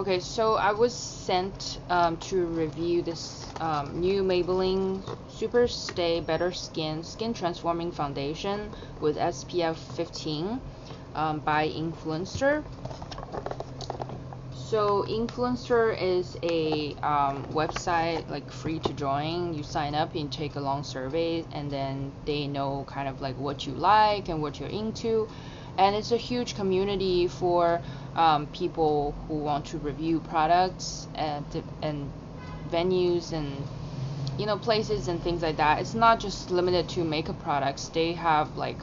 Okay, so I was sent to review this new Maybelline Superstay Better Skin Transforming Foundation with SPF 15 by Influenster. So Influencer is a website like free to join. You sign up and take a long survey, and then they know kind of like what you like and what you're into. And it's a huge community for people who want to review products and venues and places and things like that. It's not just limited to makeup products. They have like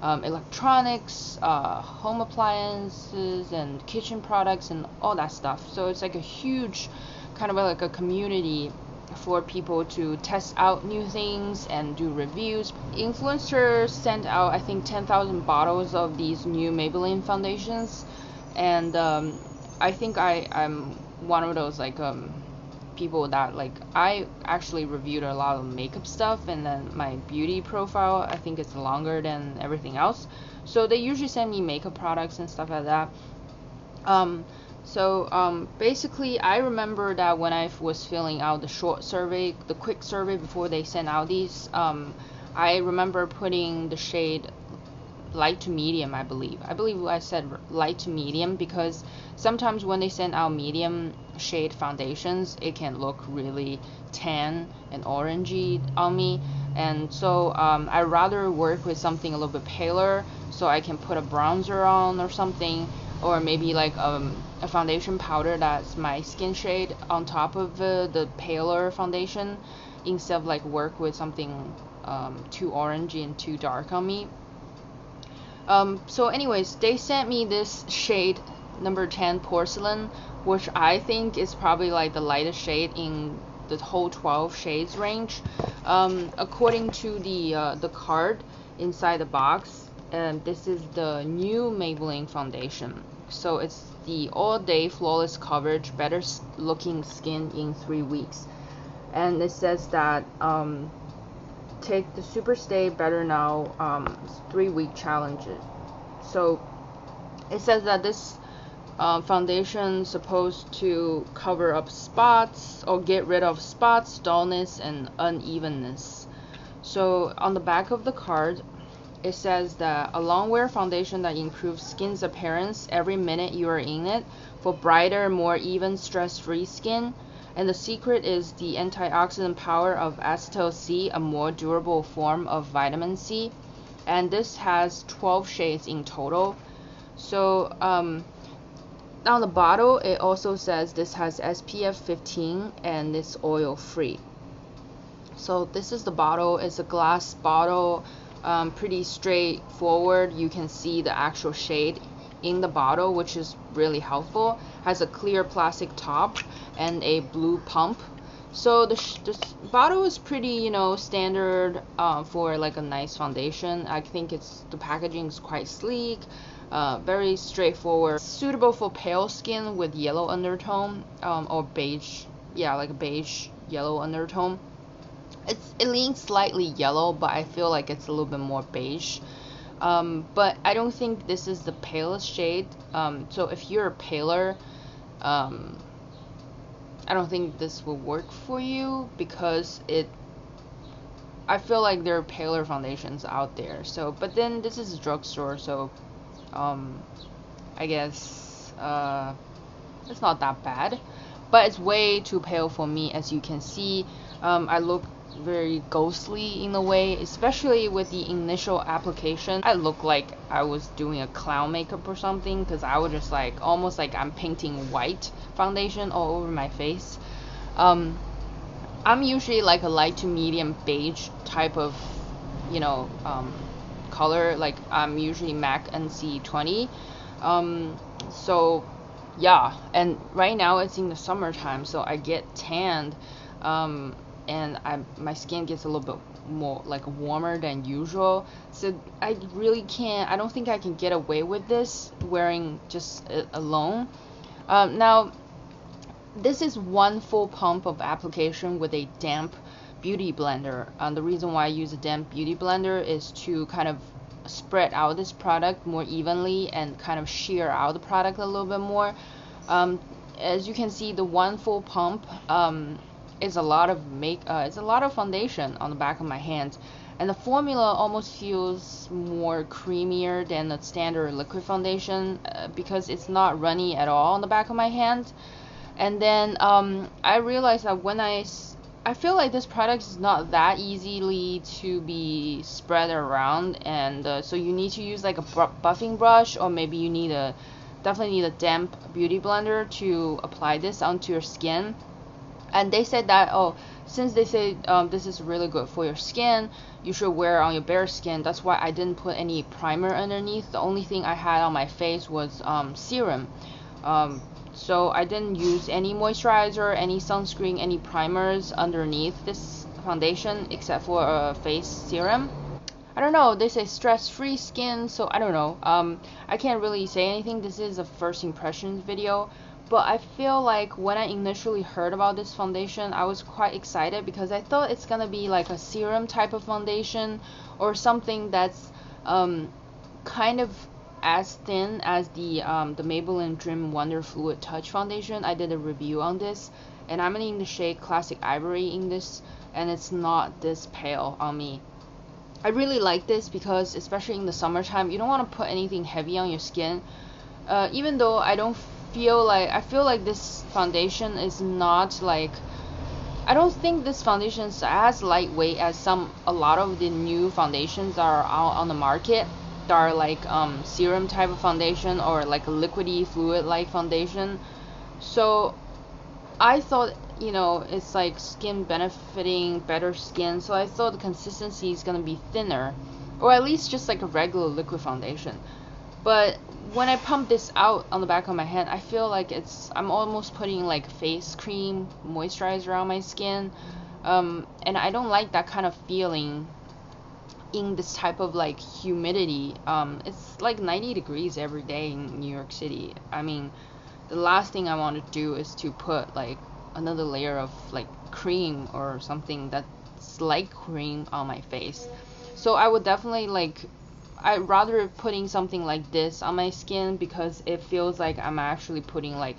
electronics, home appliances, and kitchen products, and all that stuff. So it's like a huge kind of like a community for people to test out new things and do reviews. Influencers sent out, I think, 10,000 bottles of these new Maybelline foundations, and I think I'm one of those like people that like I actually reviewed a lot of makeup stuff, and then my beauty profile I think it's longer than everything else, so they usually send me makeup products and stuff like that. Basically I remember that when I was filling out the quick survey before they sent out these, I remember putting the shade light to medium. I believe I said light to medium, because sometimes when they send out medium shade foundations, it can look really tan and orangey on me, and so I rather work with something a little bit paler, so I can put a bronzer on or something, or maybe like a foundation powder that's my skin shade on top of the paler foundation, instead of like work with something too orangey and too dark on me. So anyways, they sent me this shade number 10 porcelain, which I think is probably like the lightest shade in the whole 12 shades range. According to the card inside the box, this is the new Maybelline foundation. So it's the all-day flawless coverage, better looking skin in 3 weeks, and it says that take the Superstay Better Now 3-week challenges. So it says that this foundation is supposed to cover up spots or get rid of spots, dullness, and unevenness. So on the back of the card, it says that a long-wear foundation that improves skin's appearance every minute you are in it for brighter, more even, stress-free skin. And the secret is the antioxidant power of acetyl C, a more durable form of vitamin C. And this has 12 shades in total. So on the bottle, it also says this has SPF 15 and it's oil free. So this is the bottle. It's a glass bottle, pretty straightforward. You can see the actual shade in the bottle, which is really helpful. Has a clear plastic top and a blue pump. So this bottle is pretty standard for like a nice foundation. I think the packaging is quite sleek, very straightforward, suitable for pale skin with yellow undertone, or beige, like a beige yellow undertone. It leans slightly yellow, but I feel like it's a little bit more beige. But I don't think this is the palest shade. So if you're paler, I don't think this will work for you, because I feel like there are paler foundations out there. So, but then this is a drugstore, so I guess it's not that bad, but it's way too pale for me. As you can see, I look very ghostly in a way, especially with the initial application. I look like I was doing a clown makeup or something, because I was just like almost like I'm painting white foundation all over my face. I'm usually like a light to medium beige type of color. Like I'm usually MAC NC20. So yeah, and right now it's in the summertime, so I get tanned, and my skin gets a little bit more like warmer than usual. So I don't think I can get away with this wearing just it alone. Now this is one full pump of application with a damp beauty blender. The reason why I use a damp beauty blender is to kind of spread out this product more evenly and kind of shear out the product a little bit more. as you can see, the one full pump is a lot of it's a lot of foundation on the back of my hand, and the formula almost feels more creamier than the standard liquid foundation because it's not runny at all on the back of my hand. And then I realized that when I feel like this product is not that easily to be spread around, and so you need to use like a buffing brush, or maybe you definitely need a damp beauty blender to apply this onto your skin. And they said that, oh, since they say this is really good for your skin, you should wear it on your bare skin. That's why I didn't put any primer underneath. The only thing I had on my face was serum. So I didn't use any moisturizer, any sunscreen, any primers underneath this foundation except for a face serum. I don't know, they say stress-free skin, so I don't know. I can't really say anything. This is a first impressions video, but I feel like when I initially heard about this foundation, I was quite excited because I thought it's gonna be like a serum type of foundation or something that's kind of as thin as the Maybelline Dream Wonder Fluid Touch foundation. I did a review on this, and I'm in the shade Classic Ivory in this, and it's not this pale on me. I really like this because especially in the summertime, you don't want to put anything heavy on your skin. Even though I feel like this foundation is not like, I don't think this foundation is as lightweight as a lot of the new foundations that are out on the market that are like serum type of foundation or like a liquidy fluid like foundation. So I thought, you know, it's like skin benefiting better skin, so I thought the consistency is gonna be thinner, or at least just like a regular liquid foundation. But when I pump this out on the back of my hand, I feel like I'm almost putting like face cream moisturizer on my skin, and I don't like that kind of feeling in this type of like humidity. It's like 90 degrees every day in New York City. I mean, the last thing I want to do is to put like another layer of like cream or something that's like cream on my face. So I would definitely I'd rather putting something like this on my skin because it feels like I'm actually putting like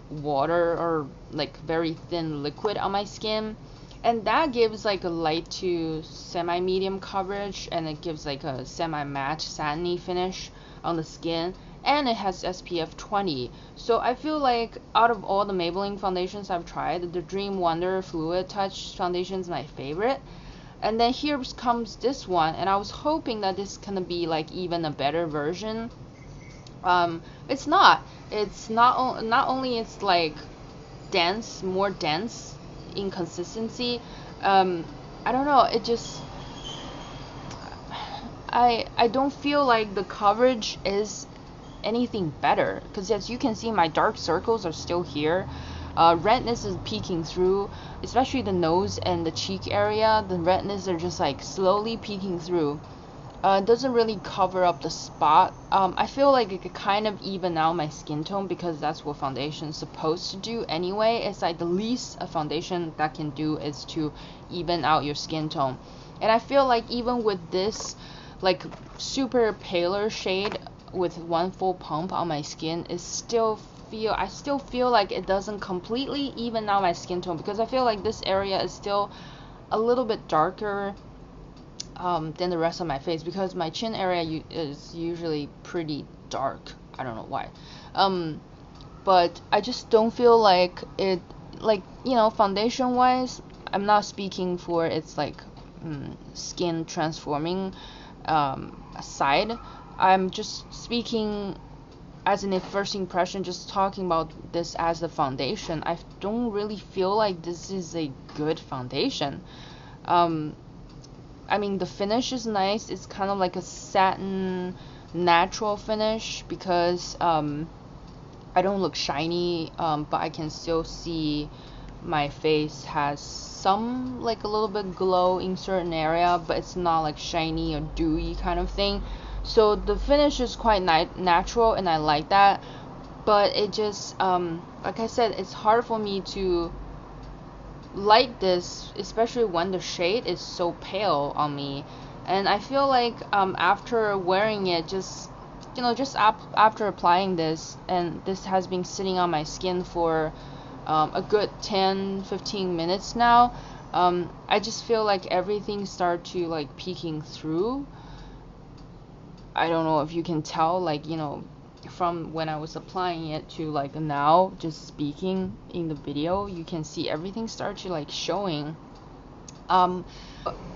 water or like very thin liquid on my skin, and that gives like a light to semi-medium coverage, and it gives like a semi-matte satiny finish on the skin, and it has SPF 20. So I feel like out of all the Maybelline foundations I've tried, the Dream Wonder Fluid Touch foundation is my favorite. And then here comes this one, and I was hoping that this is gonna be like even a better version. It's not. It's not only it's like dense, more dense in consistency. I don't know. It just I don't feel like the coverage is anything better, because as you can see, my dark circles are still here. Redness is peeking through, especially the nose and the cheek area. The redness are just like slowly peeking through. It doesn't really cover up the spot. I feel like it could kind of even out my skin tone, because that's what foundation is supposed to do anyway. It's like the least a foundation that can do is to even out your skin tone. And I feel like even with this like super paler shade with one full pump on my skin, I still feel like it doesn't completely even out my skin tone, because I feel like this area is still a little bit darker than the rest of my face, because my chin area is usually pretty dark. I don't know why. But I just don't feel like it, like, you know, foundation wise, I'm not speaking for its like skin transforming side. I'm just speaking as in a first impression, just talking about this as a foundation. I don't really feel like this is a good foundation. I mean, the finish is nice. It's kind of like a satin natural finish, because I don't look shiny, but I can still see my face has some like a little bit glow in certain area, but it's not like shiny or dewy kind of thing. So the finish is quite natural, and I like that. But it just like I said, it's hard for me to like this, especially when the shade is so pale on me. And I feel like after wearing it, just you know, just after applying this, and this has been sitting on my skin for a good 10-15 minutes now, I just feel like everything start to like peeking through. I don't know if you can tell, like, you know, from when I was applying it to like now just speaking in the video, you can see everything start to like showing.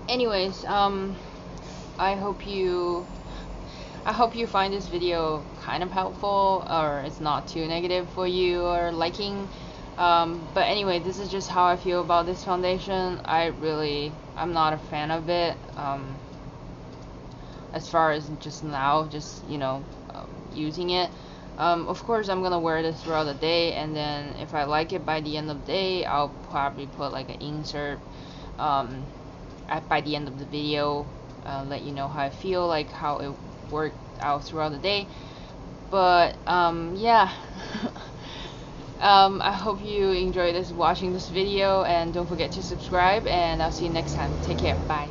Anyways, I hope you find this video kind of helpful, or it's not too negative for you or liking. But anyway, this is just how I feel about this foundation. I'm not a fan of it. As far as just now, just, you know, using it. Of course, I'm gonna wear this throughout the day, and then if I like it by the end of the day, I'll probably put like an insert by the end of the video, let you know how I feel, like how it worked out throughout the day. But yeah. I hope you enjoyed watching this video, and don't forget to subscribe, and I'll see you next time. Take care. Bye.